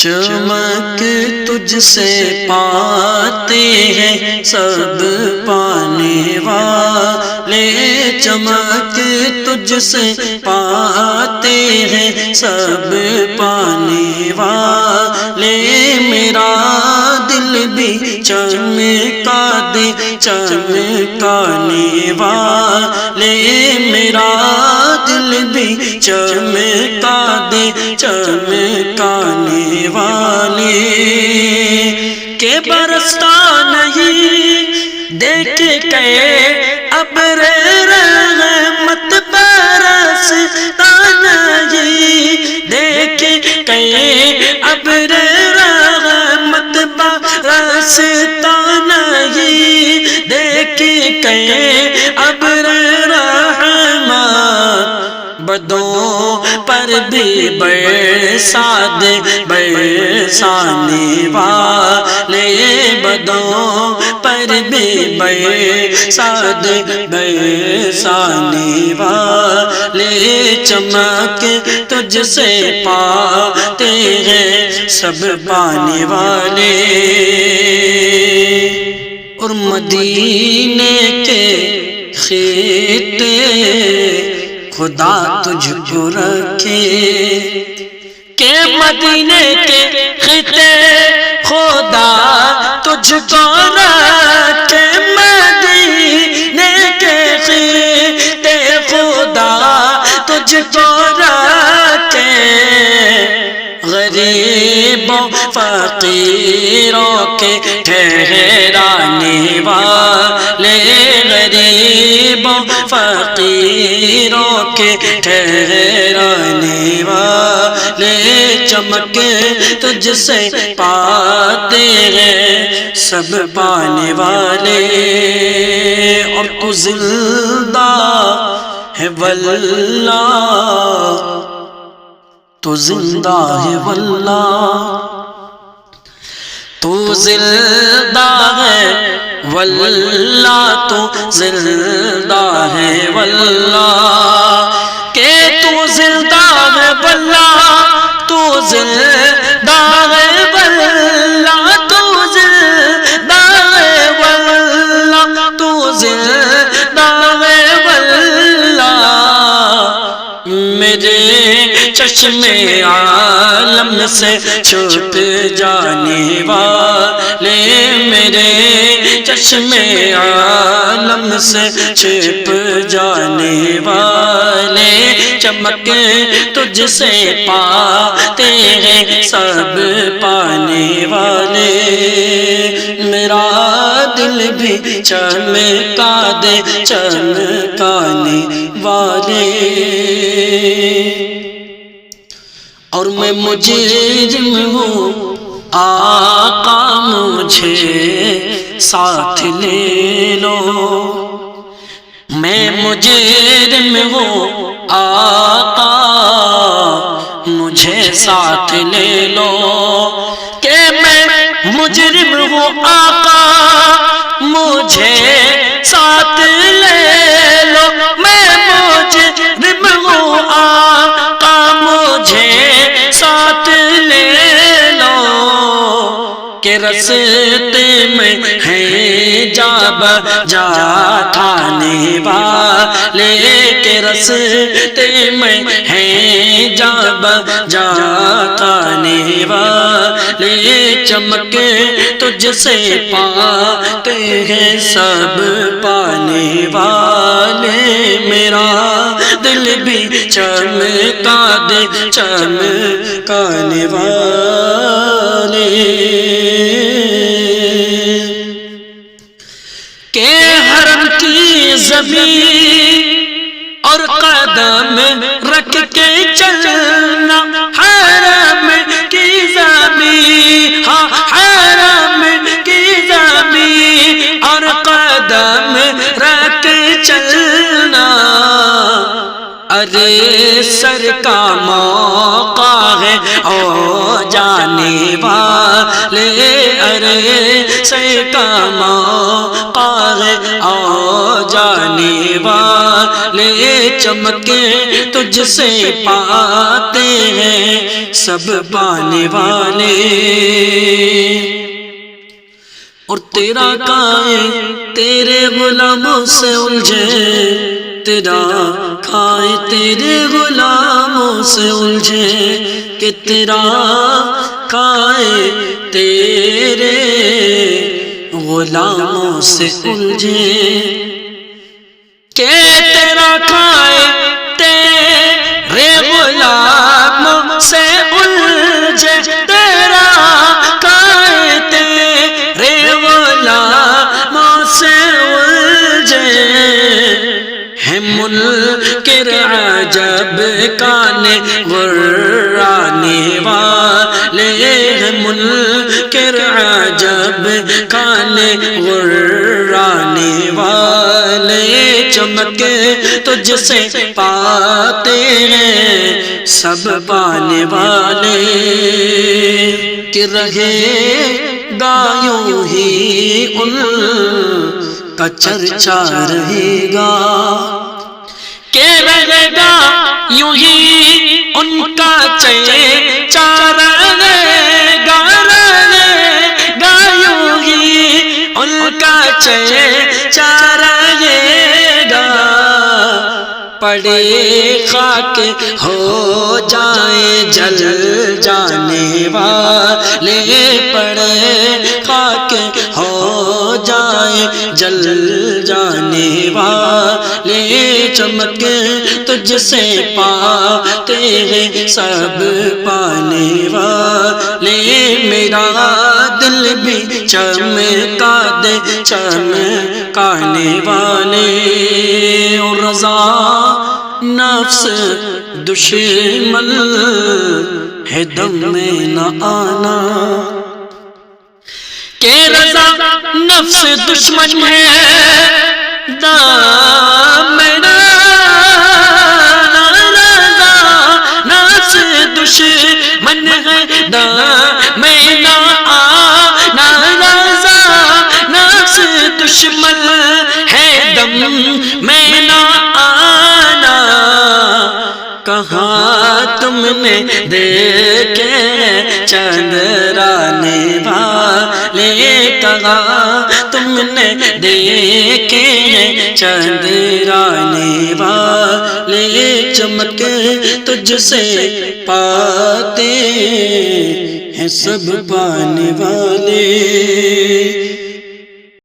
چمک تجھ سے پاتے ہیں سب پانے والے، چمک تجھ سے پاتے ہیں سب پانے والے، میرا دل بھی چمکا دے چمکانے والے، میرا دل بھی چمکا دے چمکانے والے، کہ برستا نہیں دیکھ کے ابر رحمت، برستا نہیں دیکھ کے ابر رحمت، برستا نہیں دیکھ کے ابر رحمت، بدوں پر بھی برسا دے برسانے والے، بدوں پر بھی برسا دے برسانے والے، چمک تجھ سے پاتے ہیں سب پانے والے، اور مدینے کے خطے خدا تجھ کو رکھے، کہ مدینے کے خطے خدا تجھ کو رکھے، مدینے کے خطے خدا تجھ کو رکھے، غریبوں فقیروں کے ٹھہرانے والے، غریبوں فقیروں کے ٹھہرانے والے، چمک تجھ سے پاتے ہیں سب پانے والے، اور تو زندہ ہے واللہ، تو زندہ ہے واللہ، تو زندہ ہے واللہ، تو زندہ ہے واللہ، کہ تو زندہ ہے واللہ، تو زندہ ہے واللہ، تو زندہ ہے واللہ، تو زندہ ہے واللہ، میرے چشم عالم سے چھپ جانے والے، میرے چشم عالم سے چھپ جانے والے، چمک تجھ سے پاتے ہیں سب پانے والے، میرا دل بھی چمکا دے چمکانے والے، اور میں مجرم ہوں آقا مجھے ساتھ لے لو، میں مجرم ہوں آقا مجھے ساتھ لے لو، کہ میں مجرم ہوں آقا مجھے ساتھ لے لو، میں مجرم ہوں آقا مجھے ساتھ لے لو، کہ رستے میں ہیں جاب جا کھانے والے، کہ رستے میں ہیں جاب جا کھانے والے، چمک تجھ سے پاتے ہیں سب پانے والے، میرا دل بھی چمکا دے چمکانے والے، کہ حرم کی زمین اور قدم رکھ کے چلنا، حرم کی زمین، ہاں حرم کی زمین اور قدم رکھ چلنا، ارے سر کا موقع ہے او جانے والے، ارے سر کا موقع ہے او جانے والے، چمکے تجھ سے پاتے ہیں سب پانے والے، اور تیرا کائے تیرے غلاموں سے الجھے، تیرا کھائے تیرے غلاموں سے الجھے، کہ تیرا کھائے تیرے غلاموں سے الجھے، کہ تیرا کھائے تیرے غلاموں سے الجھے، تیرا کھائے تیرے غلاموں سے الجھے، ہے منکر عجب کانے غرانے والے، ہے منکر عجب کانے غرانے والے، چمک تجھ سے پاتے ہیں سب پانے والے، کہ رہے گا یوں ہی ان کا چرچا رہے گا، کہ رہے گا یوں ہی ان کا چرچا رہے گا، رہے گا یوں ہی ان کا چرچا رہے گا، پڑے خاک ہو جائیں جل جانے والے، پڑے خاک ہو جائیں جل جانے والے، چمک تجھ سے پاتے ہیں سب پانے والے، میرا دل بھی چمکا دے چمکانے والے، اور رضا نفس دشمن ہے دم میں نہ آنا، کہ رضا نفس دشمن ہے دم میں نہ آنا، رضا نفس دشمن ہے دم میں نہ آنا، رضا نفس دشمن ہے دم میں نہ آنا، کہاں تم نے دیکھے چندرانے والے، کہاں تم نے دیکھے چندرانے والے، چمک تجھ سے پاتے ہیں سب پانے والے،